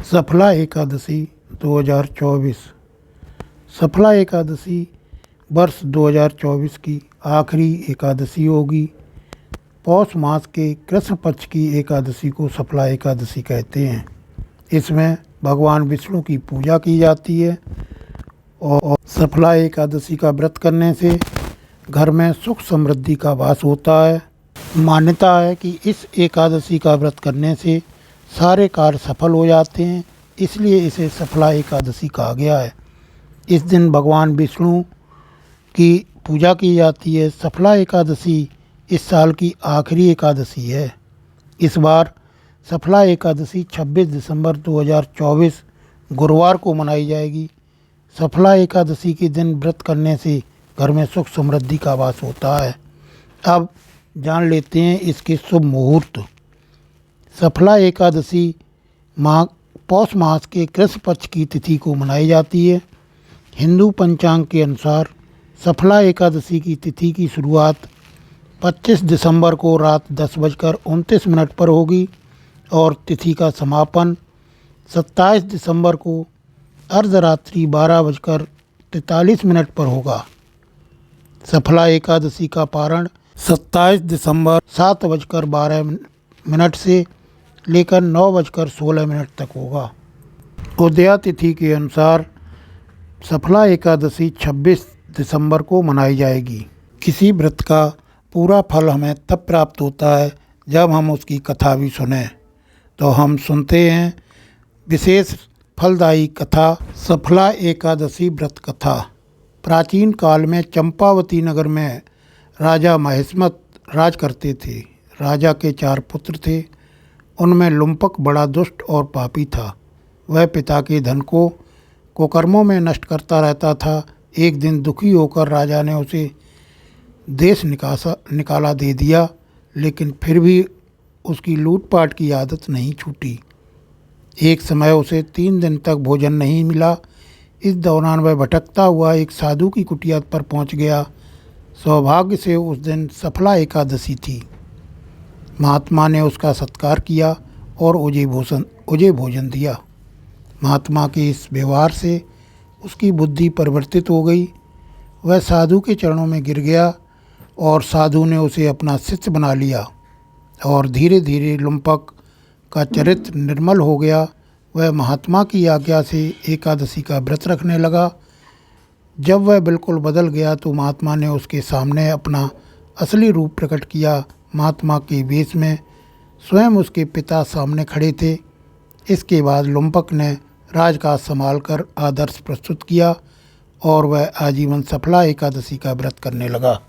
सफला एकादशी 2024। सफला एकादशी वर्ष 2024 की आखिरी एकादशी होगी। पौष मास के कृष्ण पक्ष की एकादशी को सफला एकादशी कहते हैं। इसमें भगवान विष्णु की पूजा की जाती है और सफला एकादशी का व्रत करने से घर में सुख समृद्धि का वास होता है। मान्यता है कि इस एकादशी का व्रत करने से सारे कार्य सफल हो जाते हैं, इसलिए इसे सफला एकादशी कहा गया है। इस दिन भगवान विष्णु की पूजा की जाती है। सफला एकादशी इस साल की आखिरी एकादशी है। इस बार सफला एकादशी 26 दिसंबर 2024 गुरुवार को मनाई जाएगी। सफला एकादशी के दिन व्रत करने से घर में सुख समृद्धि का वास होता है। अब जान लेते हैं इसके शुभ मुहूर्त। सफला एकादशी पौष मास के कृष्ण पक्ष की तिथि को मनाई जाती है। हिंदू पंचांग के अनुसार सफला एकादशी की तिथि की शुरुआत 25 दिसंबर को रात 10:29 पर होगी और तिथि का समापन 27 दिसंबर को अर्धरात्रि 12:43 पर होगा। सफला एकादशी का पारण 27 दिसंबर 7:12 से लेकर 9:16 तक होगा। उदया तिथि के अनुसार सफला एकादशी 26 दिसंबर को मनाई जाएगी। किसी व्रत का पूरा फल हमें तब प्राप्त होता है जब हम उसकी कथा भी सुने। तो हम सुनते हैं विशेष फलदायी कथा, सफला एकादशी व्रत कथा। प्राचीन काल में चंपावती नगर में राजा महिष्मत राज करते थे। राजा के 4 पुत्र थे। उनमें लुम्पक बड़ा दुष्ट और पापी था। वह पिता के धन को कुकर्मों में नष्ट करता रहता था। एक दिन दुखी होकर राजा ने उसे देश निकाला दे दिया, लेकिन फिर भी उसकी लूटपाट की आदत नहीं छूटी। एक समय उसे 3 दिन तक भोजन नहीं मिला। इस दौरान वह भटकता हुआ एक साधु की कुटिया पर पहुंच गया। सौभाग्य से उस दिन सफला एकादशी थी। महात्मा ने उसका सत्कार किया और उजे भोजन दिया। महात्मा के इस व्यवहार से उसकी बुद्धि परिवर्तित हो गई। वह साधु के चरणों में गिर गया और साधु ने उसे अपना शिष्य बना लिया और धीरे धीरे लुम्पक का चरित्र निर्मल हो गया। वह महात्मा की आज्ञा से एकादशी का व्रत रखने लगा। जब वह बिल्कुल बदल गया तो महात्मा ने उसके सामने अपना असली रूप प्रकट किया। महात्मा के वेश में स्वयं उसके पिता सामने खड़े थे। इसके बाद लुम्पक ने राजकाज संभालकर आदर्श प्रस्तुत किया और वह आजीवन सफला एकादशी का व्रत करने लगा।